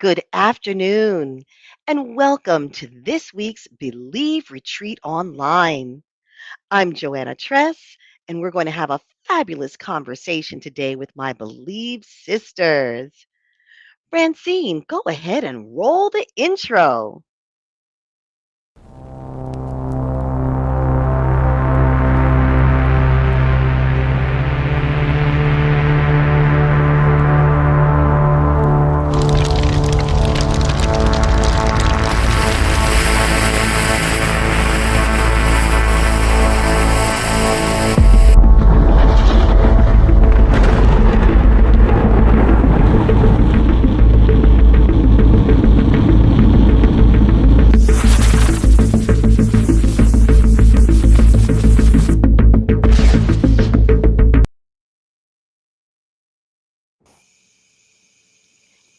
Good afternoon, and welcome to this week's Believe Retreat Online. I'm Joanna Tress, and we're going to have a fabulous conversation today with my Believe sisters. Francine, go ahead and roll the intro.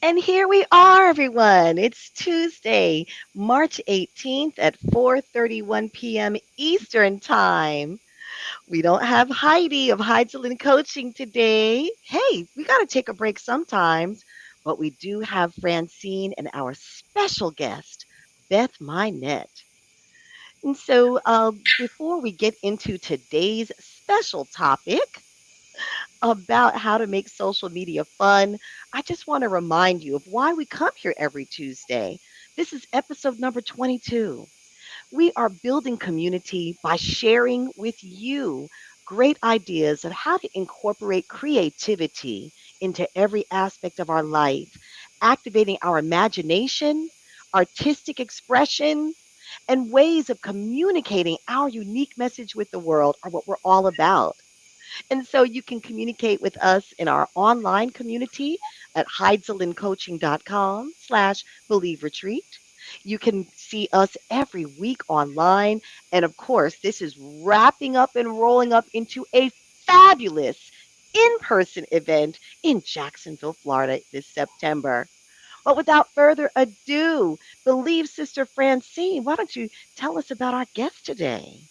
And here we are, everyone. It's Tuesday, March 18th at 4:31 p.m. Eastern Time. We don't have Heidi of Heidelin Coaching today. Hey, we got to take a break sometimes, but we do have Francine and our special guest, Beth Minette. And so, before we get into today's special topic about how to make social media fun, I just want to remind you of why we come here every Tuesday. This is episode number 22. We are building community by sharing with you great ideas of how to incorporate creativity into every aspect of our life, activating our imagination, artistic expression, and ways of communicating our unique message with the world are what we're all about. And so you can communicate with us in our online community at heidzelincoaching.com/believe retreat. You can see us every week online. And of course, this is wrapping up and rolling up into a fabulous in person event in Jacksonville, Florida this September. But without further ado, Believe Sister Francine, why don't you tell us about our guest today?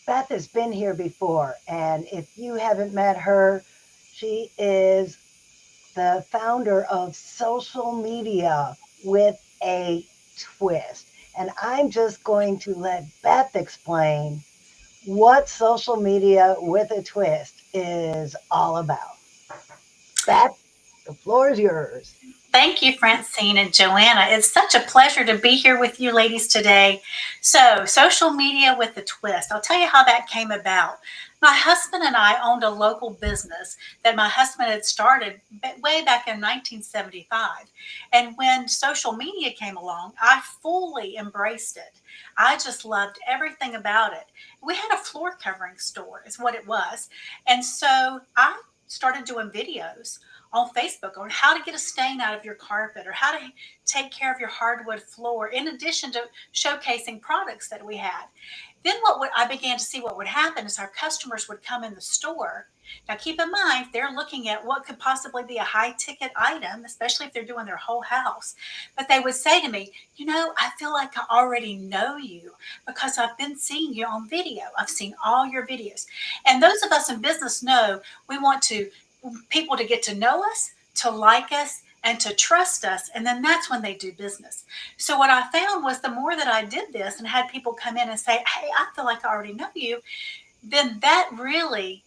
Beth has been here before, and if you haven't met her, she is the founder of Social Media with a Twist. And I'm just going to let Beth explain what Social Media with a Twist is all about. Beth, the floor is yours. Thank you, Francine and Joanna. It's such a pleasure to be here with you ladies today. So, social media with a twist. I'll tell you how that came about. My husband and I owned a local business that my husband had started way back in 1975. And when social media came along, I fully embraced it. I just loved everything about it. We had a floor covering store, is what it was. And so I started doing videos on Facebook on how to get a stain out of your carpet or how to take care of your hardwood floor, in addition to showcasing products that we had. Then I began to see what would happen is our customers would come in the store. Now, keep in mind, they're looking at what could possibly be a high ticket item, especially if they're doing their whole house. But they would say to me, I feel like I already know you because I've been seeing you on video. I've seen all your videos. And those of us in business know we want people to get to know us, to like us, and to trust us. And then that's when they do business. So, what I found was the more that I did this and had people come in and say, "Hey, I feel like I already know you," then that really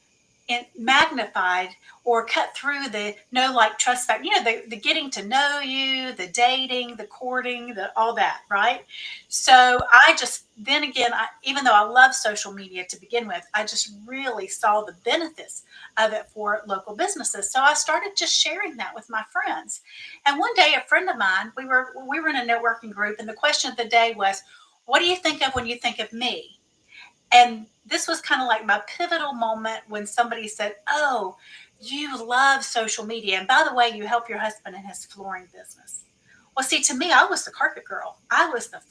magnified or cut through the know like trust factor, the getting to know you, the dating, the courting, the all that, right? So I just then again, even though I love social media to begin with, I just really saw the benefits of it for local businesses. So I started just sharing that with my friends. And one day a friend of mine, we were in a networking group, and the question of the day was, what do you think of when you think of me? And this was kind of like my pivotal moment when somebody said, "Oh, you love social media. And by the way, you help your husband in his flooring business." Well, see, to me, I was the carpet girl. I was the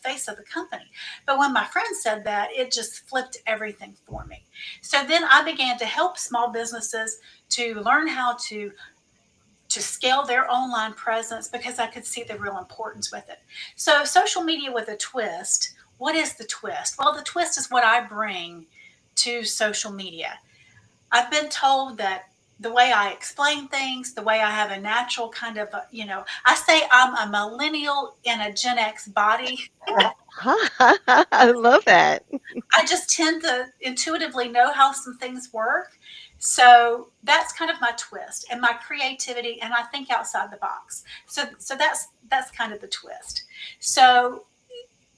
face of the company. But when my friend said that, it just flipped everything for me. So then I began to help small businesses to learn how to scale their online presence because I could see the real importance with it. So, social media with a twist. What is the twist? Well, the twist is what I bring to social media. I've been told that the way I explain things, the way I have a natural kind of, I say I'm a millennial in a Gen X body. I love that. I just tend to intuitively know how some things work. So that's kind of my twist and my creativity, and I think outside the box. So that's kind of the twist. So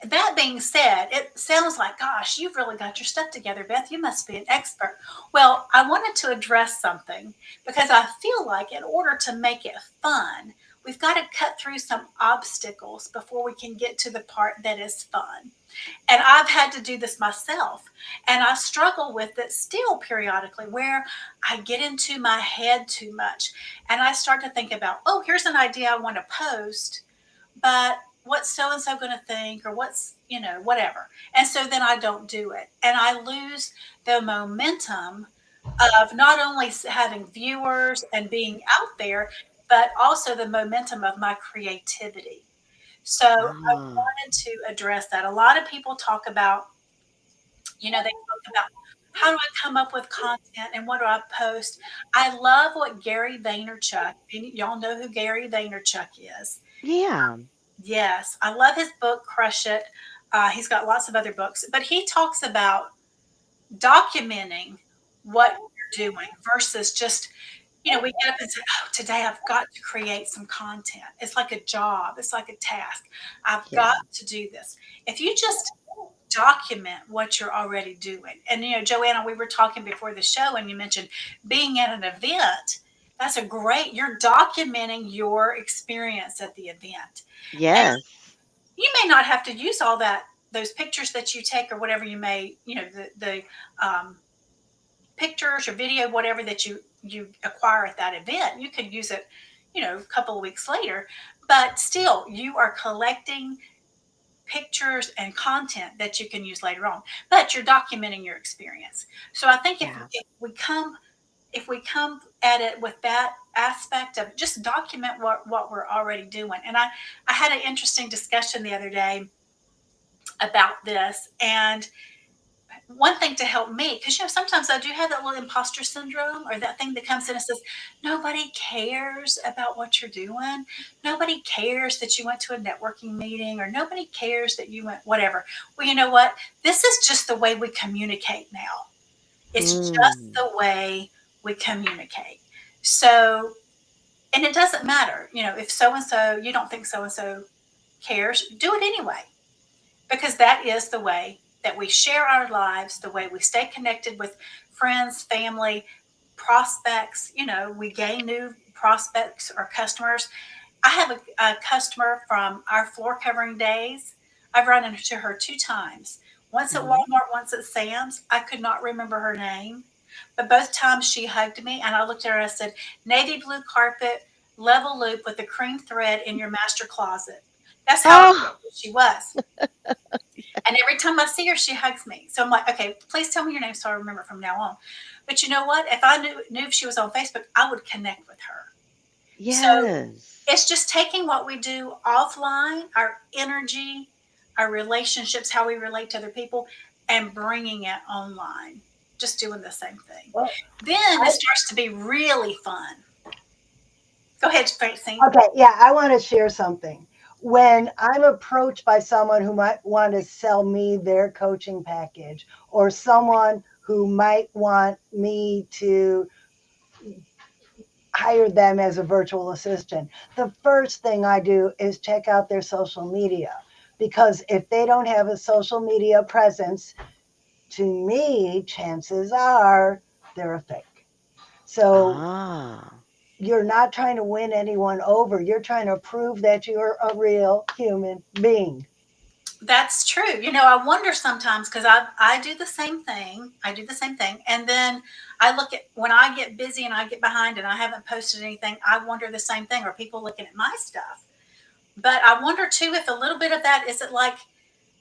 that being said, it sounds like, gosh, you've really got your stuff together, Beth. You must be an expert. Well, I wanted to address something because I feel like in order to make it fun, we've got to cut through some obstacles before we can get to the part that is fun. And I've had to do this myself. And I struggle with it still periodically where I get into my head too much and I start to think about, oh, here's an idea I want to post, but what's so and so going to think, or what's, whatever. And so then I don't do it. And I lose the momentum of not only having viewers and being out there, but also the momentum of my creativity. So I Ah, wanted to address that. A lot of people talk about, they talk about how do I come up with content and what do I post? I love what Gary Vaynerchuk, y'all know who Gary Vaynerchuk is. yeah. Yes, I love his book, Crush It. He's got lots of other books, but he talks about documenting what you're doing versus just, we get up and say, oh, today I've got to create some content. It's like a job, it's like a task. I've got Yeah. to do this. If you just document what you're already doing, and, Joanna, we were talking before the show, and you mentioned being at an event. That's a great, you're documenting your experience at the event. And Yes. you may not have to use all those pictures that you take or whatever you may, the um, pictures or video, whatever that you acquire at that event. You could use it, a couple of weeks later, but still, you are collecting pictures and content that you can use later on. But you're documenting your experience. So I think if, Yeah. if we come at it with that aspect of just document what we're already doing. And I had an interesting discussion the other day about this. And one thing to help me, because sometimes I do have that little imposter syndrome or that thing that comes in and says, nobody cares about what you're doing. Nobody cares that you went to a networking meeting, or nobody cares that you went whatever. Well, you know what? This is just the way we communicate now. It's just Mm. the way we communicate. So, and it doesn't matter, if so and so, you don't think so and so cares, do it anyway, because that is the way that we share our lives, the way we stay connected with friends, family, prospects. We gain new prospects or customers. I have a customer from our floor covering days. I've run into her two times. Once at Hmm. Walmart, once at Sam's. I could not remember her name, but both times she hugged me, and I looked at her and I said, "Navy blue carpet, level loop with the cream thread in your master closet." That's how Oh, she was. And every time I see her, she hugs me. So I'm like, okay, please tell me your name so I remember from now on. But you know what? If I knew if she was on Facebook, I would connect with her. So yes. it's just taking what we do offline, our energy, our relationships, how we relate to other people, and bringing it online. Just doing the same thing. Well, Then it I, starts to be really fun. Go ahead, Francine. okay, yeah, I want to share something. When I'm approached by someone who might want to sell me their coaching package, or someone who might want me to hire them as a virtual assistant, the first thing I do is check out their social media. Because if they don't have a social media presence, to me, chances are they're a fake. So Ah, you're not trying to win anyone over. You're trying to prove that you're a real human being. That's true. I wonder sometimes because I do the same thing. I do the same thing, and then I look at when I get busy and I get behind and I haven't posted anything. I wonder the same thing. Are people looking at my stuff? But I wonder too if a little bit of that is it like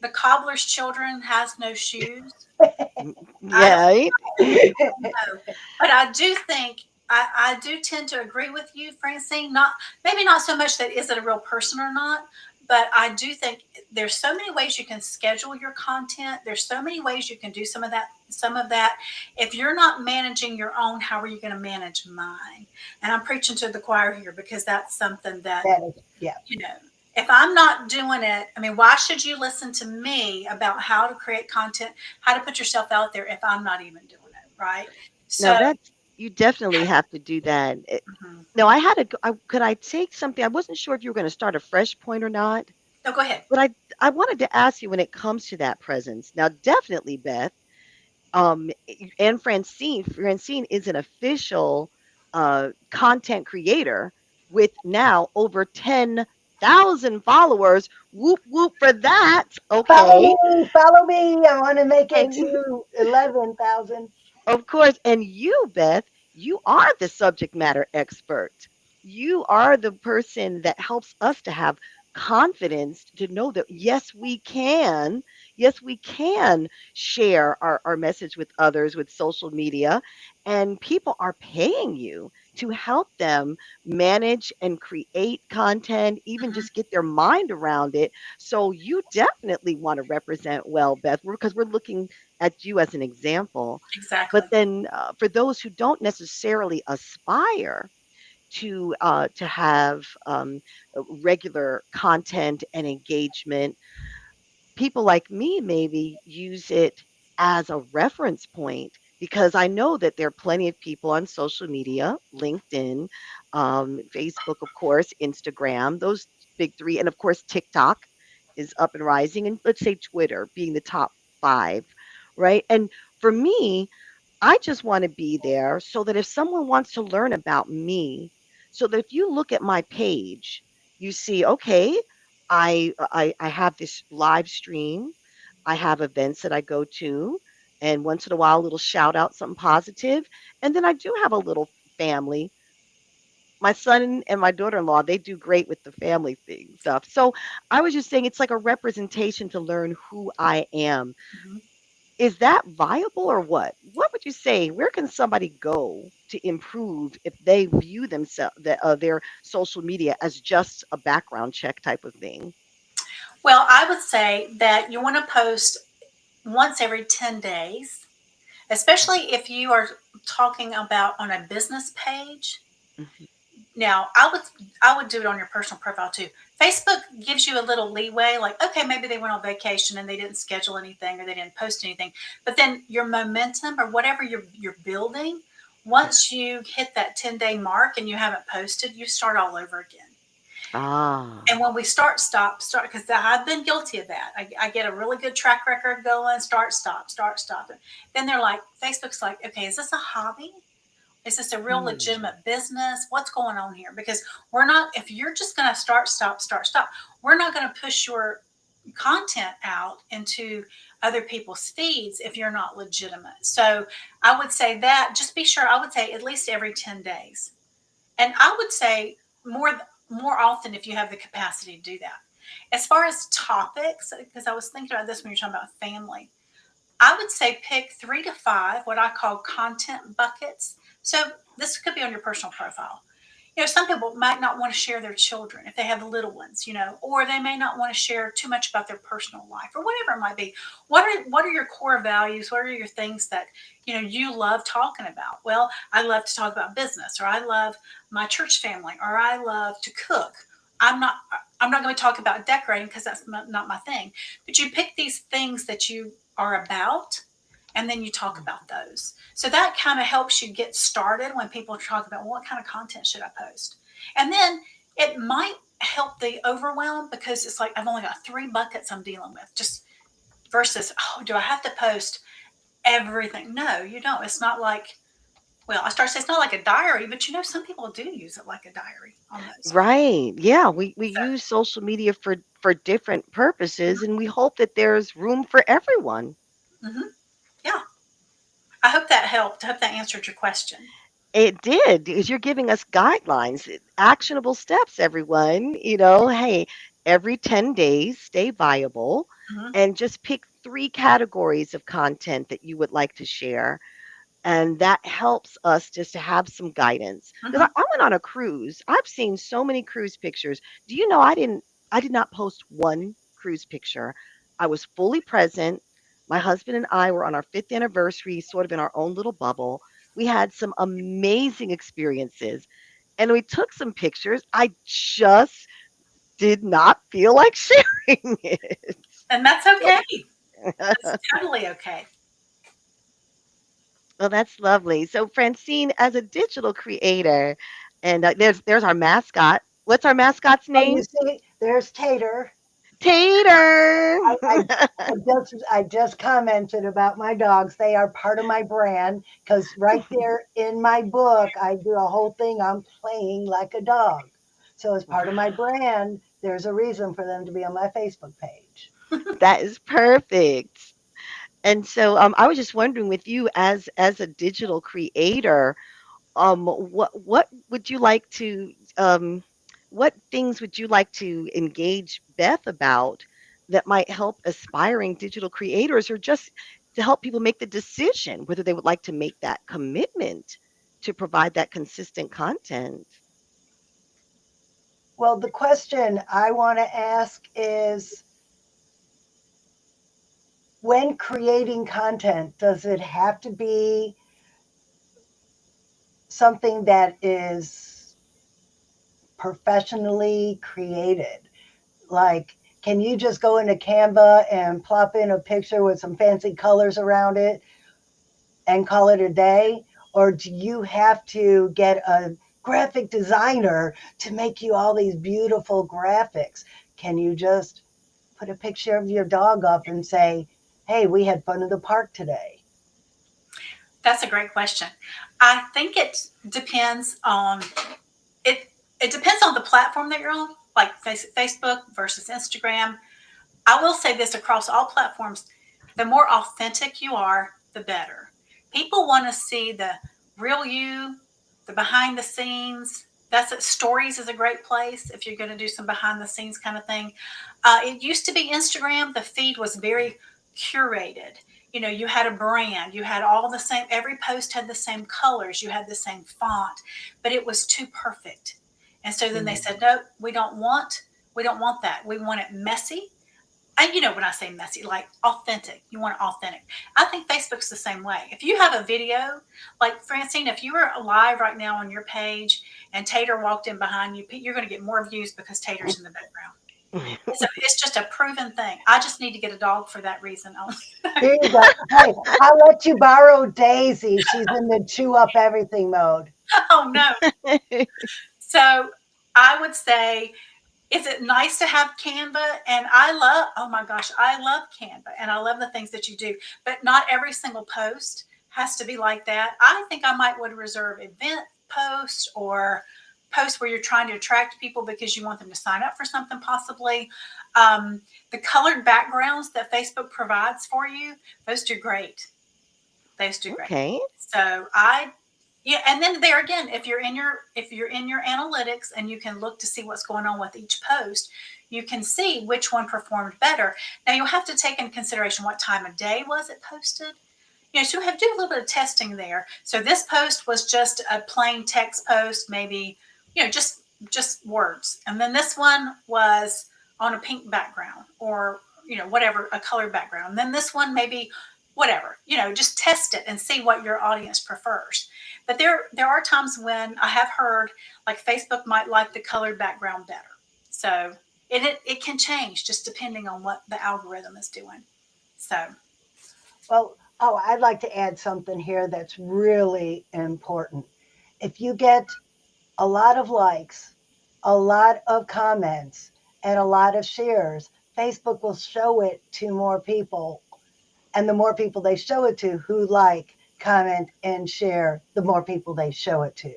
the cobbler's children has no shoes. I don't yeah. Right? know, but I do think I do tend to agree with you, Francine. Not maybe not so much that is it a real person or not, but I do think there's so many ways you can schedule your content. There's so many ways you can do some of that. Some of that. If you're not managing your own, how are you going to manage mine? And I'm preaching to the choir here because that's something that, That is, yeah. you know, if I'm not doing it, I mean, why should you listen to me about how to create content, how to put yourself out there if I'm not even doing it, right? Now So, that's you definitely have to do that. mhm. Now I had could I take something? I wasn't sure if you were going to start a fresh point or not, No, go ahead. but I wanted to ask you when it comes to that presence. Now, definitely, Beth, and Francine is an official content creator with now over 10,000 followers. Whoop whoop for that. Follow Okay. me, follow me. I want to make it And to 11,000. of course, and you, Beth, you are the subject matter expert. You are the person that helps us to have confidence to know that yes, we can share our message with others with social media, and people are paying you to help them manage and create content, even Mhm. just get their mind around it. So you definitely want to represent well, Beth, because we're looking at you as an example. But Exactly. then, for those who don't necessarily aspire to have regular content and engagement, people like me maybe use it as a reference point because I know that there are plenty of people on social media, LinkedIn, Facebook, of course, Instagram, those big three, and of course, TikTok is up and rising, and let's say Twitter being the top five, right? And for me, I just want to be there so that if someone wants to learn about me, so that if you look at my page, you see, okay, I have this live stream, I have events that I go to, and once in a while, a little shout out, something positive, and then I do have a little family. My son and my daughter-in-law, they do great with the family thing stuff. So I was just saying, it's like a representation to learn who I am. Mhm. Is that viable or what? What would you say? Where can somebody go to improve if they view themselves their social media as just a background check type of thing? Well, I would say that you want to post once every 10 days, especially if you are talking about on a business page. Mhm. Now, I would do it on your personal profile too. Facebook gives you a little leeway, like, okay, maybe they went on vacation and they didn't schedule anything or they didn't post anything. But then your momentum or whatever you're building, once you hit that 10-day mark and you haven't posted, you start all over again. Ah, And when we start, because I've been guilty of that. I get a really good track record going, start. Then they're like, Facebook's like, okay, is this a hobby? Is this a real Hmm. legitimate business? What's going on here? Because we're not, if you're just going to start, we're not going to push your content out into other people's feeds if you're not legitimate. So I would say that just be sure, I would say at least every 10 days. And I would say more often if you have the capacity to do that. As far as topics, because I was thinking about this when you're talking about family, I would say pick 3 to 5 what I call content buckets. So this could be on your personal profile. Some people might not want to share their children if they have little ones, or they may not want to share too much about their personal life or whatever it might be. What are your core values? What are your things that you love talking about? Well, I love to talk about business, or I love my church family, or I love to cook. I'm not I'm not going to talk about decorating because that's not my thing. But you pick these things that you are about, and then you talk about those. So that kind of helps you get started when people talk about, well, what kind of content should I post? And then it might help the overwhelm because it's like I've only got 3 buckets I'm dealing with, just versus, oh, do I have to post everything? No, you don't. It's not like, well, I start saying it's not like a diary, but some people do use it like a diary almost. right. Yeah, we So, use social media for different purposes, and we hope that there's room for everyone. mhm, yeah, I hope that helped. I hope that answered your question. It did, because you're giving us guidelines, actionable steps, everyone. Hey, every 10 days, stay viable Mhm, and just pick 3 categories of content that you would like to share. And that helps us just to have some guidance. Because mhm. I went on a cruise. I've seen so many cruise pictures. Do you know I didn't? I did not post one cruise picture. I was fully present. My husband and I were on our fifth anniversary, sort of in our own little bubble. We had some amazing experiences and we took some pictures. I just did not feel like sharing it. And that's okay. That's totally okay. Well, that's lovely. So, Francine, as a digital creator, and there's our mascot. What's our mascot's Oh, you name? see, there's Tater. Tater. I just commented about my dogs. They are part of my brand because right there in my book, I do a whole thing on playing like a dog. So as part of my brand, there's a reason for them to be on my Facebook page. That is perfect. And so, I was just wondering, with you as a digital creator, what would you like to what things would you like to engage Beth about that might help aspiring digital creators, or just to help people make the decision whether they would like to make that commitment to provide that consistent content? Well, the question I want to ask is when creating content, does it have to be something that is professionally created? Like, can you just go into Canva and plop in a picture with some fancy colors around it and call it a day? Or do you have to get a graphic designer to make you all these beautiful graphics? Can you just put a picture of your dog up and say, hey, we had fun in the park today? That's a great question. I think it depends on it. It depends on the platform that you're on, like Facebook versus Instagram. I will say this across all platforms: the more authentic you are, the better. People want to see the real you, the behind the scenes. That's it. Stories is a great place if you're going to do some behind the scenes kind of thing. It used to be Instagram. The feed was very curated. You know, you had a brand, you had all the same, every post had the same colors, you had the same font, but it was too perfect. And so then they Mm. said, no, we don't want that. We want it messy. And you know, when I say messy, like authentic, you want it authentic. I think Facebook's the same way. If you have a video, like Francine, if you were live right now on your page and Tater walked in behind you, you're going to get more views because Tater's in the background. So it's just a proven thing. I just need to get a dog for that reason only. Here you go. Hey, I'll let you borrow Daisy. She's in the chew up everything mode. Oh no. So I would say, is it nice to have Canva? And oh my gosh, I love Canva and I love the things that you do, but not every single post has to be like that. I think I might would reserve event posts or posts where you're trying to attract people because you want them to sign up for something possibly. The colored backgrounds that Facebook provides for you, those do great. Those do great. Okay. So I yeah, and then there again, if you're in your analytics and you can look to see what's going on with each post, you can see which one performed better. Now you'll have to take into consideration what time of day was it posted. You know, so you have to do a little bit of testing there. So this post was just a plain text post, maybe, just words. And then this one was on a pink background or, whatever, a colored background. And then this one maybe whatever, just test it and see what your audience prefers. But there are times when I have heard like Facebook might like the colored background better. So it can change just depending on what the algorithm is doing. So Well, oh, I'd like to add something here that's really important. If you get a lot of likes, a lot of comments, and a lot of shares, Facebook will show it to more people. And the more people they show it to who like, comment, and share, the more people they show it to.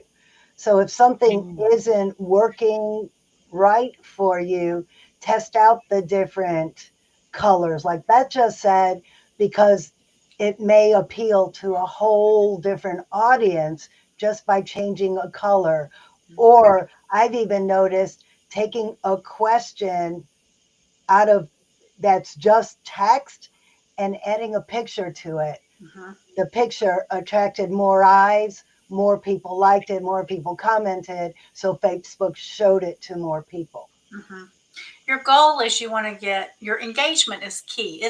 So if something Mm. isn't working right for you, test out the different colors, like Beth just said, because it may appeal to a whole different audience just by changing a color. Or I've even noticed taking a question out of that's just text and adding a picture to it. mhm, The picture attracted more eyes, more people liked it, more people commented, so Facebook showed it to more people. mhm. Your goal is you want to get your engagement is key.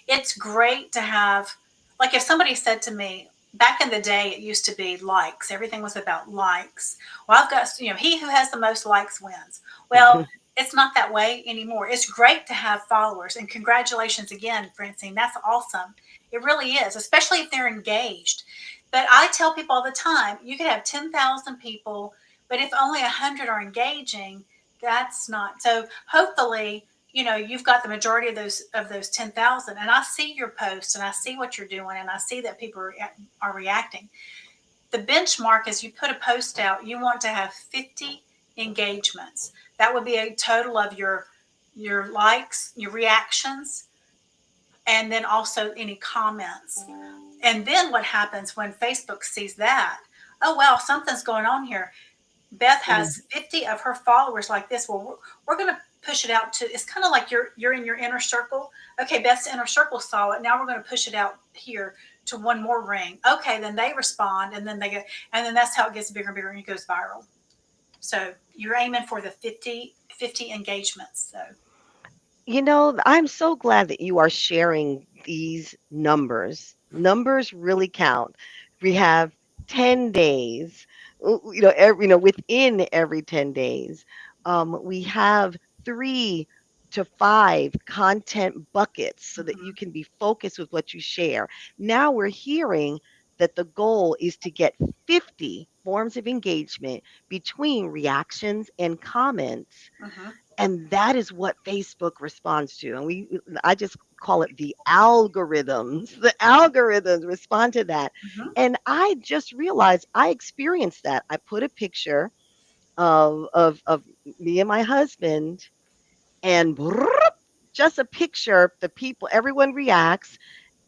It's great to have, like if somebody said to me back in the day, it used to be likes. Everything was about likes. Well, I've got, he who has the most likes wins. Well, it's not that way anymore. It's great to have followers, and congratulations again, Francine. That's awesome. It really is, especially if they're engaged. But I tell people all the time, you could have 10,000 people, but if only 100 are engaging, that's not so. Hopefully, you've got the majority of those 10,000, and I see your posts and I see what you're doing and I see that people are reacting. The benchmark is you put a post out, you want to have 50 engagements. That would be a total of your likes, your reactions, and then also any comments. And then what happens when Facebook sees that? Oh wow, something's going on here. Beth has 50 of her followers like this. Well, we're going to push it out to, it's kind of like you're in your inner circle. Okay, Beth's inner circle saw it. Now we're going to push it out here to one more ring. Okay, then they respond, and then they get, and then that's how it gets bigger and bigger, and it goes viral. So you're aiming for the 50 engagements. So I'm so glad that you are sharing these numbers. Numbers really count. We have 10 days, within every 10 days, we have 3 to 5 content buckets so that you mhm, can be focused with what you share. Now we're hearing that the goal is to get 50 forms of engagement between reactions and comments, mhm, and that is what Facebook responds to. And I just call it the algorithms. The algorithms respond to that. mhm, And I just realized I experienced that. I put a picture of me and my husband, and just a picture, the people, everyone reacts,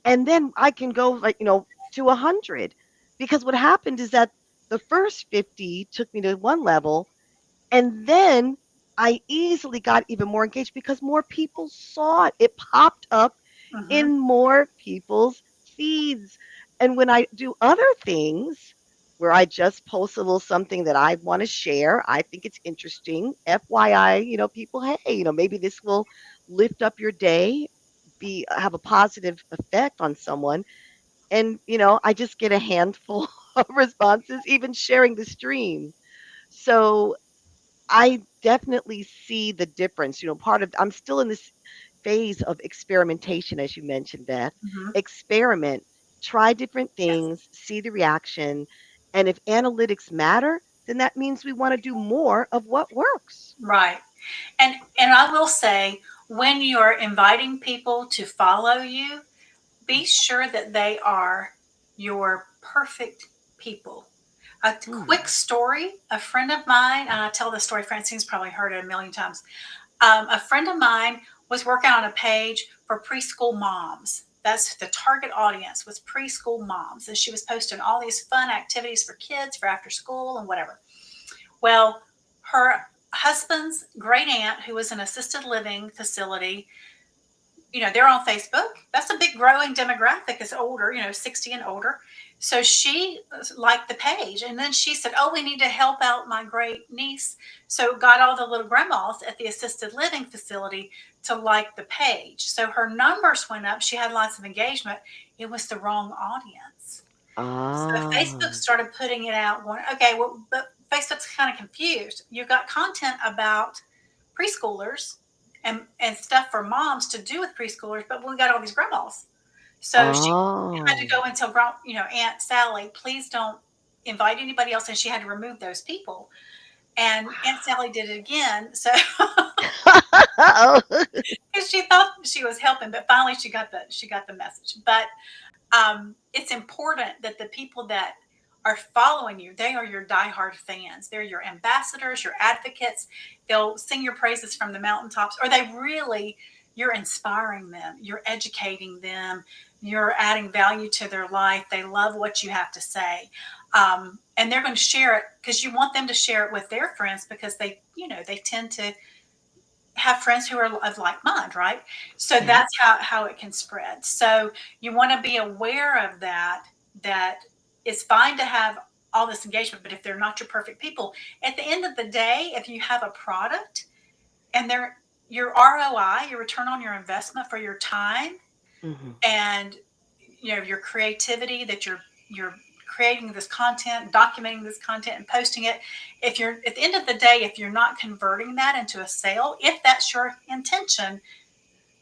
and then I can go, like, to 100. Because what happened is that the first 50 took me to one level, and then I easily got even more engaged because more people saw it. It popped up mhm. in more people's feeds. And when I do other things where I just post a little something that I want to share, I think it's interesting. FYI, people, hey, maybe this will lift up your day, be have a positive effect on someone. And I just get a handful of responses, even sharing the stream. So I definitely see the difference. I'm still in this phase of experimentation, as you mentioned, Beth. Mhm. Experiment, try different Yes. things, see the reaction. And if analytics matter, then that means we want to do more of what works. Right. And I will say, when you're inviting people to follow you, be sure that they are your perfect people. A Mm. quick story, a friend of mine, and I tell this story, Francine's probably heard it a million times. A friend of mine was working on a page for preschool moms. That's the target audience, was preschool moms. And she was posting all these fun activities for kids for after school and whatever. Well, her husband's great aunt, who was an assisted living facility, they're on Facebook. That's a big growing demographic, is older, 60 and older. So she liked the page. And then she said, oh, we need to help out my great niece. So got all the little grandmas at the assisted living facility to like the page. So her numbers went up. She had lots of engagement. It was the wrong audience. So Facebook Ah. started putting it out, going, okay, well, but Facebook's kind of confused. You've got content about preschoolers and stuff for moms to do with preschoolers, but we got all these grandmas. So she had to Oh. go and tell, Aunt Sally, please don't invite anybody else. And she had to remove those people. And Aunt Sally did it again. So Oh. because she thought she was helping, but finally she got the message. But it's important that the people that are following you, they are your diehard fans. They're your ambassadors, your advocates. They'll sing your praises from the mountaintops, or you're inspiring them, you're educating them, you're adding value to their life. They love what you have to say. And they're going to share it because you want them to share it with their friends, because they tend to have friends who are of like mind, right? So Yeah. that's how it can spread. So you want to be aware of that it's fine to have all this engagement, but if they're not your perfect people, at the end of the day, if you have a product and your ROI, your return on your investment for your time, Hmm. and your creativity that you're creating this content, documenting this content, and posting it. If you're at the end of the day, if you're not converting that into a sale, if that's your intention,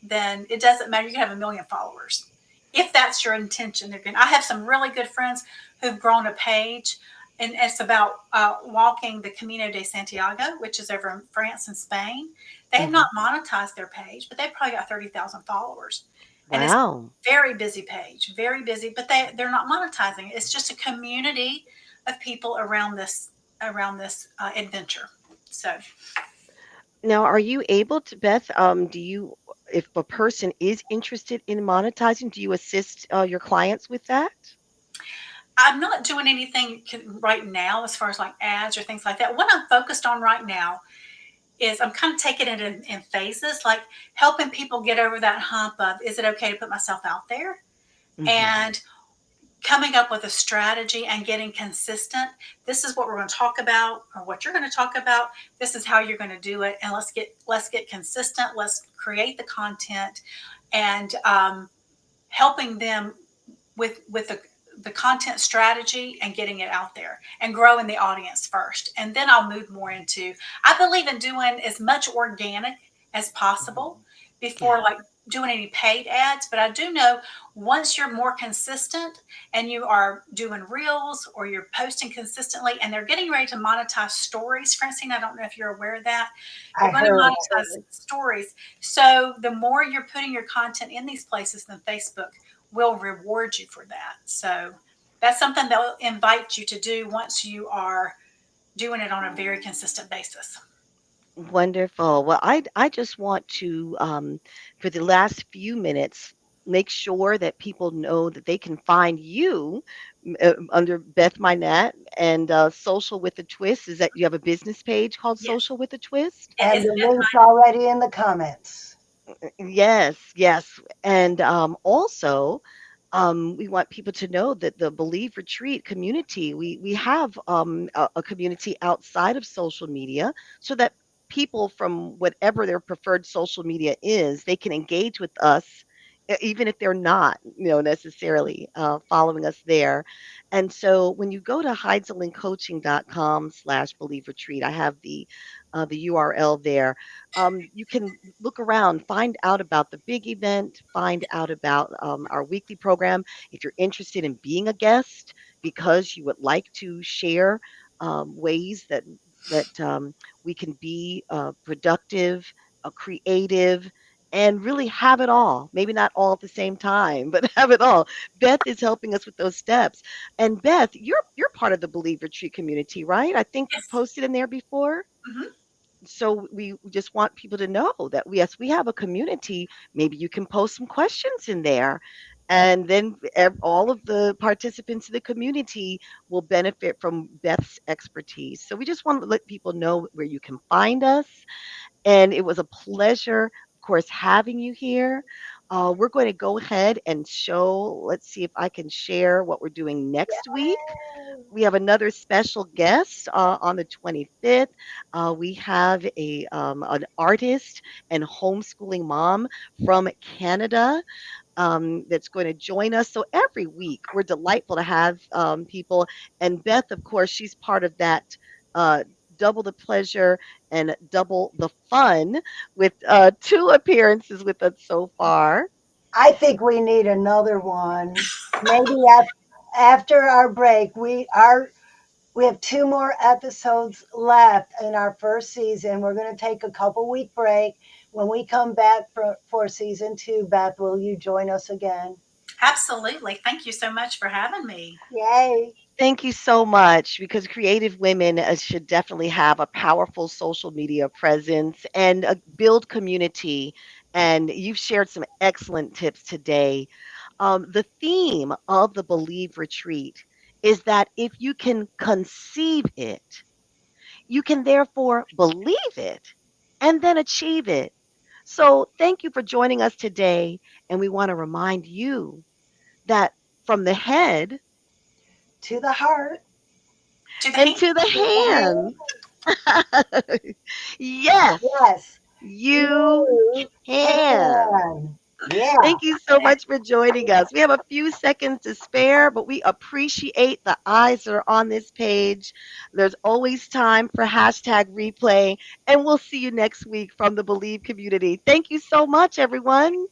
then it doesn't matter. You can have a million followers. If that's your intention, I have some really good friends who've grown a page, and it's about walking the Camino de Santiago, which is over in France and Spain. They have not Hmm. monetized their page, but they've probably got 30,000 followers, and it's Wow. very busy page, very busy. But they're not monetizing it. It's just a community of people around this adventure. So Now, are you able to, Beth? Do you, if a person is interested in monetizing, do you assist your clients with that? I'm not doing anything right now as far as like ads or things like that. What I'm focused on right now is I'm kind of taking it in phases, like helping people get over that hump of, is it okay to put myself out there? Hmm. And coming up with a strategy and getting consistent. This is what we're going to talk about, or what you're going to talk about. This is how you're going to do it, and let's get consistent. Let's create the content, and helping them with the content strategy and getting it out there and growing the audience first, and then I'll move more into, I believe in doing as much organic as possible Hmm. before Yeah. like doing any paid ads. But I do know once you're more consistent and you are doing reels or you're posting consistently and they're getting ready to monetize stories, Francine, I don't know if you're aware of that, they're I going to heard. monetize stories. So the more you're putting your content in these places, then Facebook will reward you for that. So that's something they'll invite you to do once you are doing it on a very consistent basis. Wonderful. Well, I just want to, for the last few minutes, make sure that people know that they can find you under Beth Minette and Social with a Twist. Is that you have a business page called Yes, Social with a Twist? it And is the that link's already in the comments. Yes, yes. And also, we want people to know that the Believe Retreat community, we have a community outside of social media so that people from whatever their preferred social media is, they can engage with us, even if they're not, necessarily following us there. And so when you go to heidsielandcoaching.com/Believe Retreat, I have the URL there. You can look around, find out about the big event, find out about our weekly program. If you're interested in being a guest because you would like to share ways that we can be productive, creative, and really have it all. Maybe not all at the same time, but have it all. Beth is helping us with those steps. And Beth, you're part of the Believe Retreat community, right? I think you yes. posted in there before. Mhm. So we just want people to know that yes, we have a community. Maybe you can post some questions in there, and then all of the participants in the community will benefit from Beth's expertise. So we just want to let people know where you can find us, and it was a pleasure, of course, having you here. We're going to go ahead and show. Let's see if I can share what we're doing next week. We have another special guest on the 25th. We have an artist and homeschooling mom from Canada that's going to join us. So every week, we're delightful to have people. And Beth, of course, she's part of that. Uh, Double the pleasure and double the fun with two appearances with us so far. I think we need another one. Maybe after our break, we have two more episodes left in our first season. We're going to take a couple-week break. When we come back for season two, Beth, will you join us again? Absolutely. Thank you so much for having me. Yay! Thank you so much because creative women should definitely have a powerful social media presence and build community. And you've shared some excellent tips today. The theme of the Believe Retreat is that if you can conceive it, you can therefore believe it and then achieve it. So, thank you for joining us today. And we want to remind you that from the head To the heart, To the and hand. to to the the hand. hands. Yes, Yes. You You can. can. Yeah. Thank you so much for joining us. We have a few seconds to spare, but we appreciate the eyes that are on this page. There's always time for hashtag replay, and we'll see you next week from the Believe community. Thank you so much, everyone.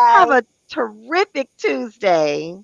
Have Bye. a terrific Tuesday.